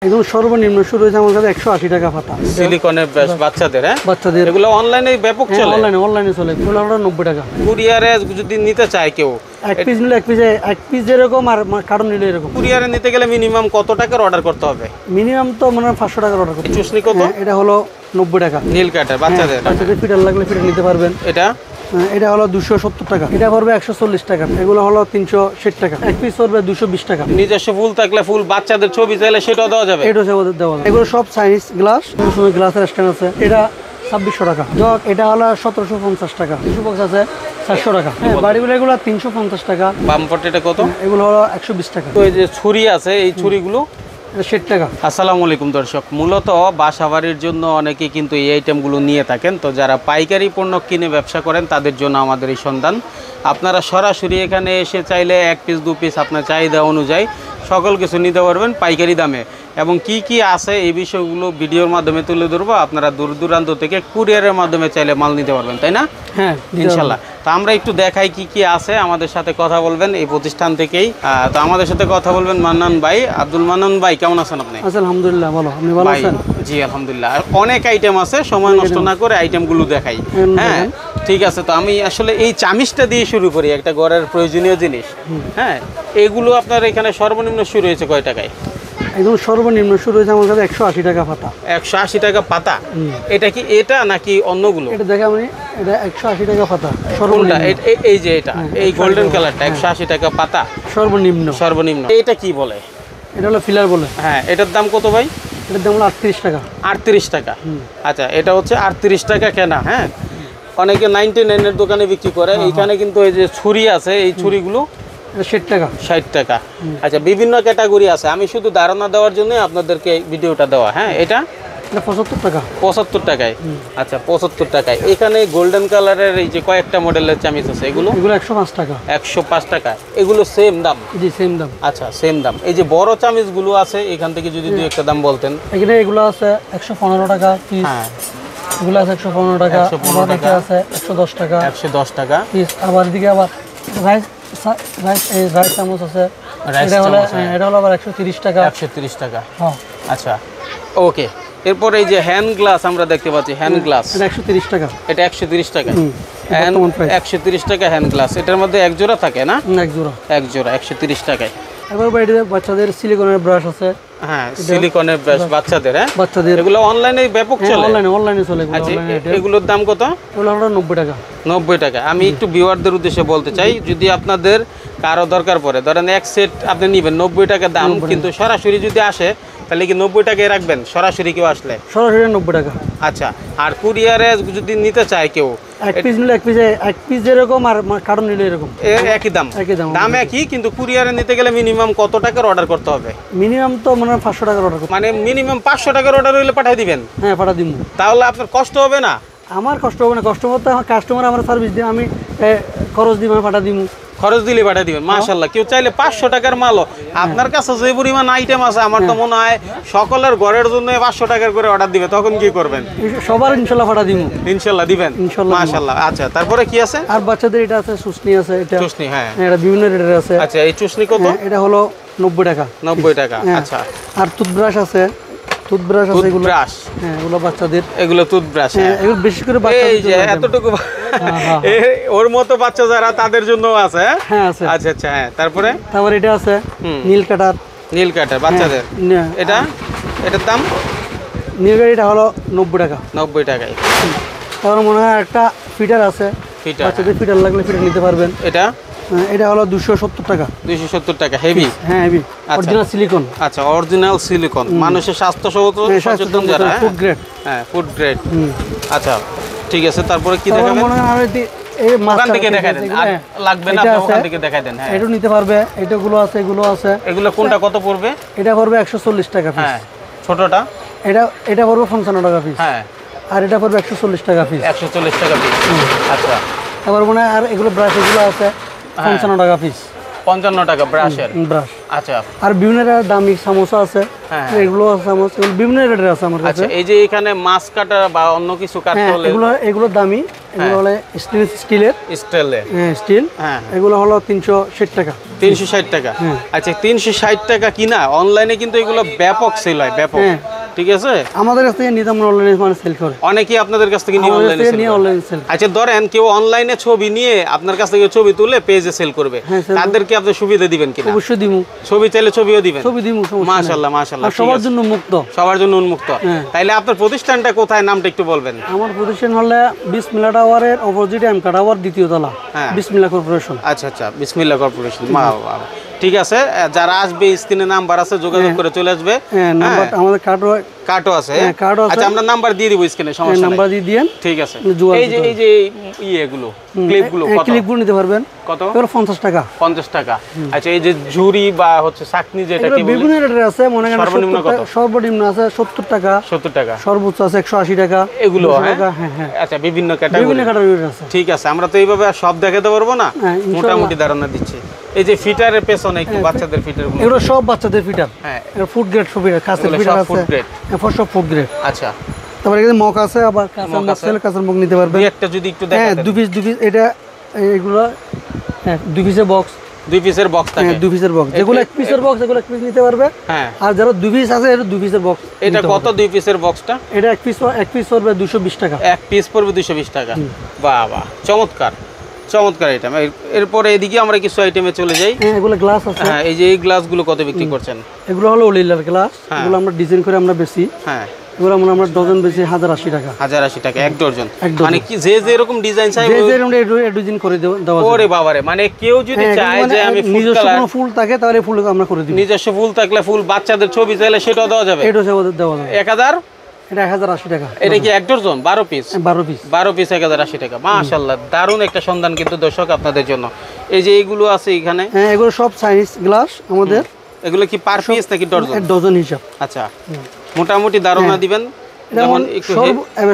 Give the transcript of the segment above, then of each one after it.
একদম সর্বনিম্ন শুরু হয়েছে আমার কাছে 180 টাকা পাতা সিলিকনের বাচ্চাদের। হ্যাঁ, বাচ্চাদের এগুলো অনলাইনে ব্যাপক চলে। অনলাইনে চলে। এগুলো 90 টাকা। কুরিয়ারে যদি নিতে চায় কেউ, এক পিস নিলে এক পিস যেরকম আর কার্টন নিলে এরকম। কুরিয়ারে নিতে গেলে মিনিমাম কত টাকার অর্ডার করতে হবে? মিনিমাম তো মনে হয় 500 টাকার অর্ডার করতে হবে। চুসনি কত? এটা হলো 90 টাকা। নীল কাটার বাচ্চাদের ফিটার লাগলে ফিটার নিতে পারবেন। এটা হলো 270 টাকা। এটা পড়বে 140 টাকা। এগুলো হলো 360 টাকা। এক পিস পড়বে 220 টাকা। নিজস্ব ফুল থাকলে ফুল বাচ্চাদের ছবি চাইলে সেটাও দেওয়া যাবে। এটাও দেওয়া যাবে। এগুলো সব চাইনিজ গ্লাস, গ্লাসের স্ট্যান্ড আছে। এটা 2600 টাকা। জগ এটা হলো 1750 টাকা। টিস্যু বক্স আছে 400 টাকা। হ্যাঁ, বাড়িগুলো এগুলো 350 টাকা। বামপট এটা কত? এগুলো হলো 120 টাকা। তো এই যে ছুরি আছে, এই ছুরিগুলো 60 টাকা। আসসালামু আলাইকুম দর্শক, মূলত বাসাবাড়ির জন্য অনেকেই কিন্তু এই আইটেমগুলো নিয়ে থাকেন। তো যারা পাইকারি পণ্য কিনে ব্যবসা করেন তাদের জন্য আমাদের এই সন্ধান। আপনারা সরাসরি এখানে এসে চাইলে 1 পিস 2 পিস আপনার চাহিদা অনুযায়ী সকল কিছু নিতে পারবেন পাইকারি দামে। এবং কি কি আছে এই বিষয়গুলো ভিডিওর মাধ্যমে তুলে ধরবো। আপনারা দূর দূরান্ত থেকে কুরিয়ারের মাধ্যমে চাইলে মাল নিতে পারবেন, তাই না? হ্যাঁ, ইনশাল্লাহ। তো আমরা একটু দেখাই কি কি আছে। আমাদের সাথে কথা বলবেন এই প্রতিষ্ঠান থেকেই। তো আমাদের সাথে কথা বলবেন মান্নান ভাই। আব্দুল মান্নান ভাই, কেমন আছেন আপনি? আলহামদুলিল্লাহ ভালো। আপনি ভালো আছেন? জি আলহামদুলিল্লাহ। আর অনেক আইটেম আছে, সময় নষ্ট না করে আইটেমগুলো দেখাই। হ্যাঁ ঠিক আছে। তো আমি আসলে এই চামিচটা দিয়ে শুরু করি, একটা ঘরের প্রয়োজনীয় জিনিস। হ্যাঁ, এগুলো আপনার এখানে সর্বনিম্ন শুরু হয়েছে কয় টাকায়? একদম সর্বনিম্ন শুরু হয়েছে আমার কাছে 180 টাকা পাতা। 180 টাকা পাতা। এটা কি এটা নাকি অন্যগুলো? এটা দেখা মানে এটা 180 টাকা পাতা সর্বনিম্ন। এই যে এটা এই গোল্ডেন কালারটা 180 টাকা পাতা সর্বনিম্ন। এটা কি বলে? এটা হলো ফিলার বলে। হ্যাঁ, এটার দাম কত ভাই? এটার দাম হলো 38 টাকা। 38 টাকা। আচ্ছা, এটা হচ্ছে 38 টাকা কেনা। হ্যাঁ, অনেকে 99 এর দোকানে বিক্রি করে। এইখানে কিন্তু এই যে ছুরি আছে, এই ছুরিগুলো 60 টাকা। 60 টাকা। আচ্ছা, বিভিন্ন ক্যাটাগরি আছে, আমি শুধু ধারণা দেওয়ার জন্য আপনাদেরকে ভিডিওটা দেওয়া। হ্যাঁ, এটা 75 টাকা। 75 টাকায়। আচ্ছা, 75 টাকায়। এখানে গোল্ডেন কালারের এই যে কয়েকটা মডেলের চামিচ আছে, এগুলো 105 টাকা। 105 টাকা। এগুলো সেম দাম? জি সেম দাম। আচ্ছা, সেম দাম। এই যে বড় চামিচগুলো আছে, এখান থেকে যদি দুই একটা দাম বলতেন। এগুলো আছে 115 টাকা পিস। হ্যাঁ, এগুলো আছে 115 টাকা। 115 টাকা আছে 110 টাকা। 110 টাকা পিস। আবার এদিকে আবার রাইস চামচ আছে। এটা হলো আবার 130 টাকা। 130 টাকা। হ্যাঁ, আচ্ছা ওকে। এরপর এই যে হ্যান্ড গ্লাস আমরা দেখতে পাচ্ছি, হ্যান্ড গ্লাস এটা 130 টাকা। এটা 130 টাকা। 130 টাকা হ্যান্ড গ্লাস। এটার মধ্যে এক জোড়া থাকে না? এক জোড়া 130 টাকায়। এবার বাড়িতে বাচ্চাদের সিলিকনের ব্রাশ আছে। হ্যাঁ, সিলিকনের ব্রাশ বাচ্চাদের। হ্যাঁ, বাচ্চাদের এগুলো অনলাইনে ব্যাপক চলে। অনলাইনে চলে। আচ্ছা, এগুলোর দাম কত? এগুলো হলো 90 টাকা। 90 টাকা। আমি একটু ভিউয়ারদের উদ্দেশ্যে বলতে চাই, যদি আপনাদের কারো দরকার পড়ে, ধরেন এক সেট আপনি নেবেন 90 টাকা দাম, কিন্তু সরাসরি যদি আসে তাহলে কি 90 টাকায় রাখবেন? সরাসরি কেউ আসলে সরাসরি 90 টাকা। আচ্ছা, আর কুরিয়ারে যদি নিতে চায় কেউ, এক পিস নিলে এক পিস যেরকম আর কার্টন নিলে এরকম একই দাম। দাম একই, কিন্তু কুরিয়ারে নিতে গেলে মিনিমাম কত টাকার অর্ডার করতে হবে? মিনিমাম তো মনে হয় 500 টাকার অর্ডার। মানে মিনিমাম 500 টাকার অর্ডার হইলে পাঠিয়ে দিবেন? হ্যাঁ, পাঠিয়ে দিব। তাহলে আপনার কষ্ট হবে না? আমার কষ্ট হবে না। কাস্টমার আমার সার্ভিস দিয়ে আমি খরচ দিব, আমি পাঠিয়ে দিব। খরচ দিলে পাঠিয়ে দিবেন। মাশাআল্লাহ। কেউ চাইলে 500 টাকার মালও আপনার কাছে যে পরিমাণ আইটেম আছে, আমার তো মনে হয় সকলের ঘরের জন্য 500 টাকার করে অর্ডার দিবে, তখন কি করবেন? সবার ইনশাআল্লাহ পাঠিয়ে দিব। ইনশাআল্লাহ দিবেন? মাশাআল্লাহ। আচ্ছা, তারপরে কি আছে? আর বাচ্চাদের এটা আছে চুসনি আছে। এটা চুসনি। হ্যাঁ, এটা বিভিন্ন রেটের আছে। আচ্ছা, এই চুসনি কত? এটা হলো 90 টাকা। 90 টাকা। আচ্ছা, আর টুথব্রাশ আছে। টুথব্রাশ আছে এগুলো। হ্যাঁ, এগুলো বাচ্চাদের। এগুলো টুথব্রাশ। হ্যাঁ, এগুলো বেশি করে বাচ্চাদের। এই যে এতটুকু ওর মতো বাচ্চা যারা, তাদের জন্য আছে। হ্যাঁ, আছে। আচ্ছা আচ্ছা। হ্যাঁ, তারপরে এটা আছে নীল কাটার বাচ্চাদের। এটার দাম? নীল কাটার এটা হলো 90 টাকা। 90 টাকায়। তারপর মনে হয় একটা ফিটার আছে। বাচ্চাদের ফিটার লাগলে ফিটার নিতে পারবেন। এটা হলো 270 টাকা। 270 টাকা। হেভি? হ্যাঁ, হেভি। Original silicon. আচ্ছা, অরিজিনাল সিলিকন। মানুষের স্বাস্থ্য সচেতন যারা। Food grade. হ্যাঁ, ফুড গ্রেড। আচ্ছা, ঠিক আছে। তারপরে কি দেখাবেন? মনে হয় ওখান থেকে দেখাই দেন। আর লাগবে না, আপনি ওখান থেকে দেখাই দেন। হ্যাঁ, এটা নিতে পারবে। এটাগুলো আছে, এগুলো আছে। এগুলো কোনটা কত পড়বে? এটা পড়বে 140 টাকা পিস। হ্যাঁ, ছোটটা? এটা পড়বে 55 টাকা পিস। হ্যাঁ, আর এটা পড়বে 140 টাকা পিস। 140 টাকা পিস। আচ্ছা, তারপর মনে হয় আর এগুলো ব্রাশ, এগুলো আছে 55 টাকা পিস। 55 টাকা ব্রাশের ব্রাশ। আচ্ছা, আর বিভিন্ন দামি চামচা আছে। এগুলো চামচ বিভিন্ন রেটের আছে আমার কাছে। আচ্ছা, এই যে এখানে মাছ কাটা বা অন্য কিছু কাটতে হলে এগুলো দামি, এগুলো হলো স্টিলের স্টাইলে স্টিল। হ্যাঁ এগুলো হলো 360 টাকা। 360 টাকা। আচ্ছা 360 টাকা কিনা অনলাইনে কিন্তু এগুলো ব্যাপক সেল হয়, ব্যাপক। ঠিক আছে, আমাদের কাছ থেকে নিতাম অনলাইনে মানে সেল করে, অনেকেই আপনাদের কাছ থেকে নিয়ে আমাদের থেকে নিয়ে অনলাইনে অনলাইনে সেল। আচ্ছা ধরেন কেউ অনলাইনে ছবি নিয়ে আপনার কাছ থেকে ছবি তুলে পেজে সেল করবে, হ্যাঁ, sell তাদেরকে আপনি সুবিধা দিবেন কিনা? অবশ্যই দিমু, ছবি চাইলে ছবিও দিবেন? ছবি দিমু, সমস্যা নাই। মাশাআল্লাহ মাশাআল্লাহ, আর সবার জন্য মুক্ত, সবার জন্য উন্মুক্ত। হ্যাঁ। তাইলে আপনার প্রতিষ্ঠানটা কোথায়, নামটা একটু বলবেন? আমার প্রতিষ্ঠান হলে বিসমিল্লাহ টাওয়ারের অপোজিটে এমকা টাওয়ার দ্বিতীয় তলা, হ্যাঁ। বিসমিল্লাহ কর্পোরেশন। আচ্ছা আচ্ছা, বিসমিল্লাহ কর্পোরেশন। ঠিক আছে, যারা আসবে স্ক্রিনে নাম্বার আছে, যোগাযোগ করে চলে আসবে। হ্যাঁ, নাম্বার আমাদের কার্ডও আছে। হ্যাঁ, কার্ডও আছে। আচ্ছা আমরা নাম্বার দিয়ে দিব স্ক্রিনে, সমস্যা নাই, নাম্বার দিয়ে দিয়েন। ঠিক আছে। যোগাযোগ এই যে ইয়েগুলো ক্লিপগুলো কত? ক্লিপগুলো নিতে পারবেন কত? এগুলো 50 টাকা। 50 টাকা। আচ্ছা এই যে ঝুরি বা হচ্ছে চাকনি যেটা এগুলো কি বলে, বিভিন্ন রেটের আছে, মনে করেন সর্বনিম্ন 70 টাকা, কত? সর্বনিম্ন আছে 70 টাকা, 70 টাকা, সর্বোচ্চ আছে 180 টাকা, এগুলো 200 হ্যাঁ টাকা। হ্যাঁ হ্যাঁ, আচ্ছা বিভিন্ন ক্যাটাগরি, বিভিন্ন ক্যাটাগরির আছে। ঠিক আছে। আমরা তো এইভাবে আর সব দেখাতে পারবো না, হ্যাঁ, ইনশাআল্লাহ। মোটামুটি ধারণা দিচ্ছি। এই যে ফিটারের পেছনে একটু বাচ্চাদের ফিটার গুলো, এগুলো সব বাচ্চাদের ফিটার, হ্যাঁ এগুলো ফুড গ্রেড সব ফিটার, কাঁচের এগুলো ফিটার সব আছে, food grade। সব ফুড গ্রেড। আচ্ছা তারপরে এখানে মগ আছে, আবার কাঁচের মগ মগ আছে। সেল, কাঁচের মগ নিতে পারবেন। দুই একটা যদি একটু হ্যাঁ, দেখাতেন। 2 পিস এটা এগুলো, হ্যাঁ 2 পিসের বক্স, 2 পিসের বক্স থাকে। হ্যাঁ 2 পিসের বক্স, যেগুলো 1 পিসের বক্স এগুলো 1 পিস নিতে পারবে। হ্যাঁ, আর যারা 2 পিস আছে এটা 2 পিসের বক্স। এটা কত 2 পিসের বক্সটা? এটা 1 পিস পড়বে 220 টাকা। এক পিস পড়বে 220 টাকা। বাহ বাহ, চমৎকার চমৎকার আইটেম। এরপরে এদিকে আমরা কিছু আইটেমে চলে যাই। হ্যাঁ, এগুলো গ্লাস আছে। হ্যাঁ, এই যে এই গ্লাসগুলো কত বিক্রি করছেন? এগুলো হলো ওলিলার গ্লাস, হ্যাঁ। এগুলো আমরা ডিজাইন করে আমরা বেশি। হ্যাঁ, এগুলো আমরা ডজন বেশি 1080 টাকা। 1080 টাকা এক ডজন। এক ডজন। মানে কি যে যে এরকম ডিজাইন চাই, যে আমরা ডিজাইন করে দেওয়া যায়। ওরে বাবারে, মানে কেউ যদি হ্যাঁ, চায় মানে যে আমি ফুল নিজস্ব কালার, কোনো ফুল থাকে তাহলে ফুল আমরা করে দিই। নিজস্ব ফুল থাকলে ফুল, বাচ্চাদের ছবি চাইলে সেটাও দেওয়া যাবে। এটা দেওয়া যাবে। 1000, এটা 1080 টাকা। এটা কি এক ডজন? 12 পিস? 12 পিস। 12 পিস 1080 টাকা। মাশাআল্লাহ, দারুণ একটা সন্ধান কিন্তু দর্শক আপনাদের জন্য। এই যে এইগুলো আছে এখানে, হ্যাঁ, এগুলো সব চাইনিজ গ্লাস আমাদের। এগুলো কি পার পিস নাকি ডজন? ডজন হিসাব। আচ্ছা, মোটামুটি ধারণা দিবেন। যেমন একটু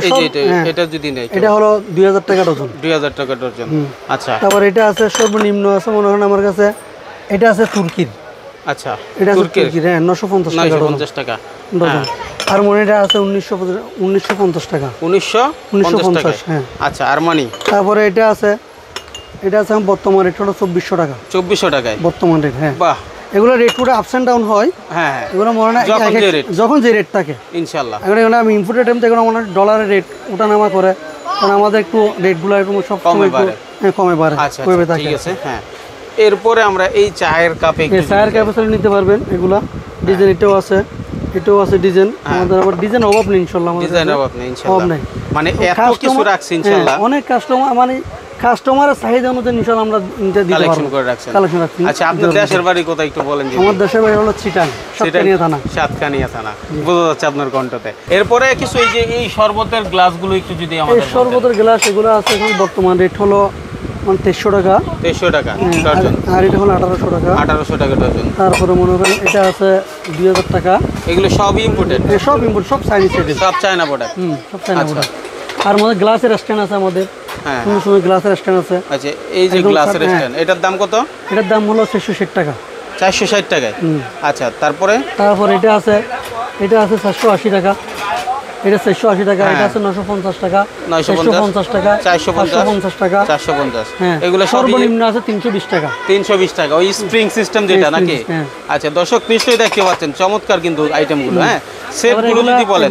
এই যে এটা যদি নেই, এটা হলো 2000 টাকা ডজন। 2000 টাকা ডজন। আচ্ছা তারপর এটা আছে সর্বনিম্ন আছে মনে করেন আমার কাছে, এটা আছে তুর্কির। আচ্ছা, এটা আছে তুর্কির তুর্কির, হ্যাঁ 950 টাকা ডজন। 950 টাকা ডজন। আর এটা আছে 1950 টাকা। 1950 টাকা। হ্যাঁ। আচ্ছা, আরমানি। তারপরে এটা আছে বর্তমান রেট হলো 2400 টাকা। 2400 টাকায় বর্তমান রেট, হ্যাঁ। বাহ, এগুলো রেট পুরো আপস এন্ড ডাউন হয়। হ্যাঁ হ্যাঁ, এগুলো মনে হয় যখন যে রেট থাকে ইনশাআল্লাহ। এগুলো আমি ইম্পোর্টেড টাইম থেকে মনে হয় ডলারের রেট ওঠানামা করে, কারণ আমাদের একটু রেটগুলো একটু সব সময় কমে বাড়ে। আচ্ছা ঠিক আছে। হ্যাঁ, এরপরে আমরা এই চায়ের কাপে চায়ের ক্যাপাসিটি নিতে পারবেন। এগুলা ডিজাইন এটাও আছে ডিজাইন। আমাদের আবার ডিজাইন অভাব নেই ইনশাআল্লাহ, আমাদের ডিজাইন অভাব নেই ইনশাআল্লাহ। নেই। মানে এত কিছু রাখছি ইনশাআল্লাহ। অনেক কাস্টমার মানে কাস্টমারের চাহিদা অনুযায়ী ইনশাআল্লাহ আমরা দিতে কালেকশন পারবো। করে রাখছেন। কালেকশন রাখছি। আচ্ছা, আপনার দেশের বাড়ি কোথায় একটু বলেন। আমার দেশের বাড়ি হলো চিটাং, সাতকানিয়া থানা। সাতকানিয়া থানা, বোঝা যাচ্ছে আপনার কণ্ঠতে। এরপরে কিছু এই যে এই শরবতের গ্লাসগুলো একটু যদি এই আমাদের শরবতের গ্লাস এগুলো আছে এখন বর্তমান রেট হলো 2300 টাকা। 2300 টাকা ডজন। আর এটা হলো 1800 টাকা। 1800 টাকা ডজন। তারপরে মনে করেন এটা আছে 2000 টাকা। এগুলো সবই ইম্পোর্টেড? সব ইম্পোর্ট, সব চাইনিজ সেটেল, সব চায়না প্রোডাক্ট। সব চাইনা প্রোডাক্ট। আর আমাদের গ্লাসের স্ট্যান্ড আছে আমাদের। হ্যাঁ, সুন্দর গ্লাসের স্ট্যান্ড আছে। আচ্ছা, এই যে গ্লাসের স্ট্যান্ড, এটার দাম কত? এটার দাম হলো 460 টাকা। 460 টাকায়। আচ্ছা, তারপর এটা আছে 480 টাকা। এটা 480 টাকা। এটা আছে 950 টাকা, 950 টাকা, 450 টাকা, 450। হ্যাঁ, এগুলো সর্বনিম্ন আছে 320 টাকা। 320 টাকা, ওই স্প্রিং সিস্টেম যেটা নাকি? হ্যাঁ। আচ্ছা, দর্শক নিশ্চয়ই দেখতে পাচ্ছেন চমৎকার কিন্তু আইটেমগুলো। হ্যাঁ, সেটগুলো যদি বলেন।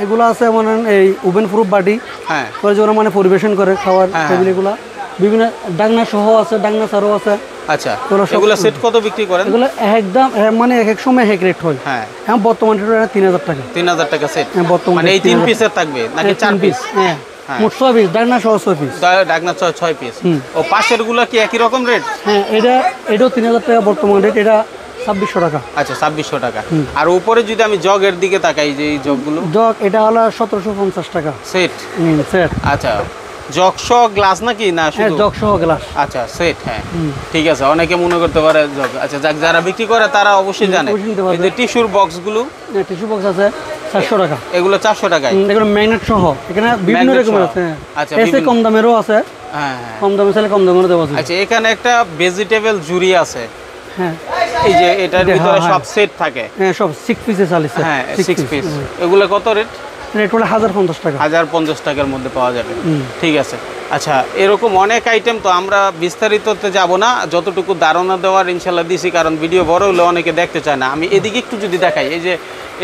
এগুলো আছে মানে এই ওভেন প্রুফ বাটি। হ্যাঁ, পরে যারা মানে পরিবেশন করে খাওয়ার টেবিল, এগুলা বিভিন্ন ডাকনা সহ আছে, ডাকনা ছাড়াও আছে। আচ্ছা, এগুলো সেট কত বিক্রি করেন? এগুলো একদম মানে এক সময় এক রেট হয়। হ্যাঁ, এখন বর্তমান রেট 3000 টাকা। 3000 টাকা সেট। বর্তমান মানে এই 3 পিসের থাকবে নাকি 4 পিস? হ্যাঁ, মোট 6 পিস, ডাকনা সহ 6 পিস। ডাকনা 6 পিস। ও পাশের গুলো কি একই রকম রেট? হ্যাঁ, এটাও 3000 টাকা বর্তমান রেট। এটা 2600 টাকা। আচ্ছা, 2600 টাকা। আর উপরে যদি আমি জগের দিকে তাকাই, যে এই জগগুলো, জগ এটা হলো 1750 টাকা সেট। সেট। আচ্ছা, জগ সহ গ্লাস নাকি না শুধু? জগ সহ গ্লাস। আচ্ছা, সেট। হ্যাঁ, ঠিক আছে। অনেকে মনে করতে পারে জগ। আচ্ছা, যারা বিক্রি করে তারা অবশ্যই জানে। এই যে টিস্যুর বক্সগুলো, টিস্যু বক্স আছে 400 টাকা। এগুলো 400 টাকায়। এগুলো ম্যাগনেট সহ। এখানে বিভিন্ন রকমের আছে। আচ্ছা, এসে কম দামেরও আছে। হ্যাঁ, কম দামে চাইলে কম দামেরও দেওয়া যায়। আচ্ছা, এখানে একটা ভেজিটেবল ঝুরি আছে। হ্যাঁ, এই যে এটার ভিতরে সব সেট থাকে। হ্যাঁ, সব 6 পিসে চালিছে। হ্যাঁ, 6 পিস। এগুলো কত রেট? রেট হলো 1050 টাকা। 1050 টাকার মধ্যে পাওয়া যাবে। ঠিক আছে। আচ্ছা, এরকম অনেক আইটেম, তো আমরা বিস্তারিততে যাব না, যতটুকু ধারণা দেওয়ার ইনশাল্লাহ দিছি, কারণ ভিডিও বড় হলে অনেকে দেখতে চায় না। আমি এদিকে একটু যদি দেখাই, এই যে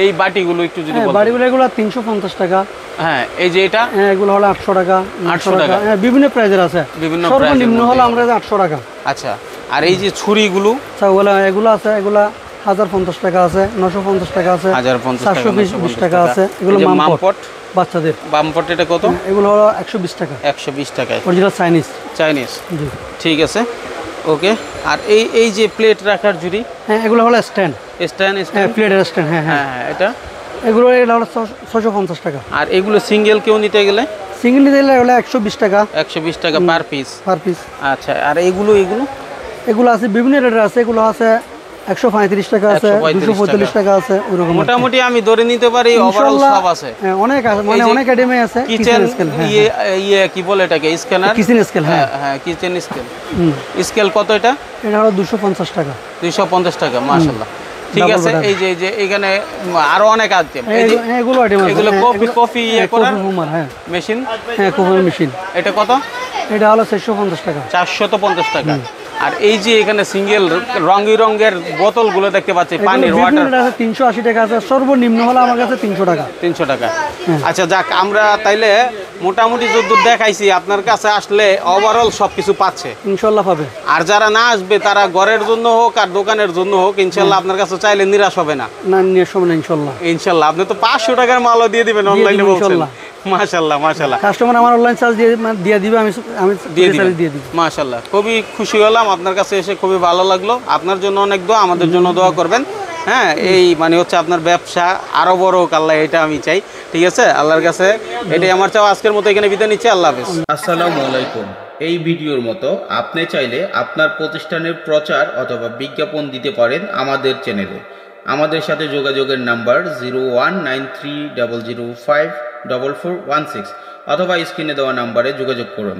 এই বাটিগুলো একটু যদি বলতেন। বাটিগুলো এগুলো 350 টাকা। হ্যাঁ, এই যে এটা এগুলো হলো 800 টাকা, 800 টাকা। হ্যাঁ, বিভিন্ন প্রাইজের আছে, বিভিন্ন সর্বনিম্ন হলো আমরা 800 টাকা। আচ্ছা, আর এই যে ছুরিগুলো আচ্ছা, এগুলো আছে, এগুলো 1050 টাকা আছে, 950 টাকা আছে, 1050 টাকা, 720 টাকা আছে। এগুলো মামপট বাচ্চাদের। বামপট এটা কত? এগুলো হলো 120 টাকা। 120 টাকায় অরিজিনাল চাইনিজ। জি, ঠিক আছে, ওকে। আর এই যে প্লেট রাখার ঝুড়ি, হ্যাঁ, এগুলো হলো স্ট্যান্ড। হ্যাঁ, প্লেটের স্ট্যান্ড। হ্যাঁ হ্যাঁ, এটা এটা হলো 650 টাকা। আর এগুলো সিঙ্গেল কেউ নিতে গেলে? সিঙ্গেল নিতে গেলে হলো 120 টাকা। 120 টাকা পার পিস। আচ্ছা, আর এগুলো আছে বিভিন্ন রেটের আছে। এগুলো আছে 135 টাকা আছে, 245 টাকা আছে, ওরকম। মোটামুটি আমি ধরে নিতে পারি ওভারঅল সব আছে। হ্যাঁ, অনেক আছে, মানে অনেক আইটেমে আছে। কিচেন কি বলে এটাকে? Scanner, kitchen scale. হ্যাঁ হ্যাঁ, কিচেন স্কেল। স্কেল কত এটা? এটা হলো 250 টাকা। 250 টাকা, মাশাআল্লাহ। ঠিক আছে, এই যে এখানে আরো অনেক আইটেম। এগুলো আইটেম আছে। এগুলো কফি করার মেশিন। হ্যাঁ, কফি মেশিন। এটা কত? এটা হলো 450 টাকা। 450 টাকা। আর এই যে এখানে সিঙ্গেল রঙের বোতলগুলো দেখতে পাচ্ছি, পানির ওয়াটার, 380 টাকা আছে, সর্বনিম্ন হলো আমার কাছে 300 টাকা। 300 টাকা। আচ্ছা, যাক, আমরা তাইলে মোটামুটি যত দেখাইছি, আপনার কাছে আসলে ওভারঅল সবকিছু পাচ্ছে ইনশাআল্লাহ পাবে। আর যারা না আসবে তারা ঘরের জন্য হোক আর দোকানের জন্য হোক, ইনশাআল্লাহ আপনার কাছে চাইলে নিরাশ হবে না। নিরাশ হবে না ইনশাআল্লাহ। ইনশাআল্লাহ আপনি তো 500 টাকার মালও দিয়ে দিবেন অনলাইনে বলছেন। মাশাআল্লাহ, মাশাআল্লাহ। কাস্টমার আমার অনলাইন চার্জ দিয়ে দিবে, আমি দিয়ে দিব। মাশাআল্লাহ, খুবই খুশি হলাম আপনার কাছে এসে, খুবই ভালো লাগলো। আপনার জন্য অনেক দোয়া, আমাদের জন্য দোয়া করবেন। হ্যাঁ, এই মানে হচ্ছে আপনার ব্যবসা আরো বড় হোক আল্লাহ, এটা আমি চাই। ঠিক আছে, আল্লাহর কাছে এটাই আমার চাওয়া। আজকের মতো এখানে বিদায় নিচ্ছি, আল্লাহ হাফেজ। আসসালামু আলাইকুম। এই ভিডিওর মতো আপনি চাইলে আপনার প্রতিষ্ঠানের প্রচার অথবা বিজ্ঞাপন দিতে পারেন আমাদের চ্যানেলে। আমাদের সাথে যোগাযোগের নাম্বার 019300544116 অথবা স্ক্রিনে দেওয়া নাম্বারে যোগাযোগ করুন।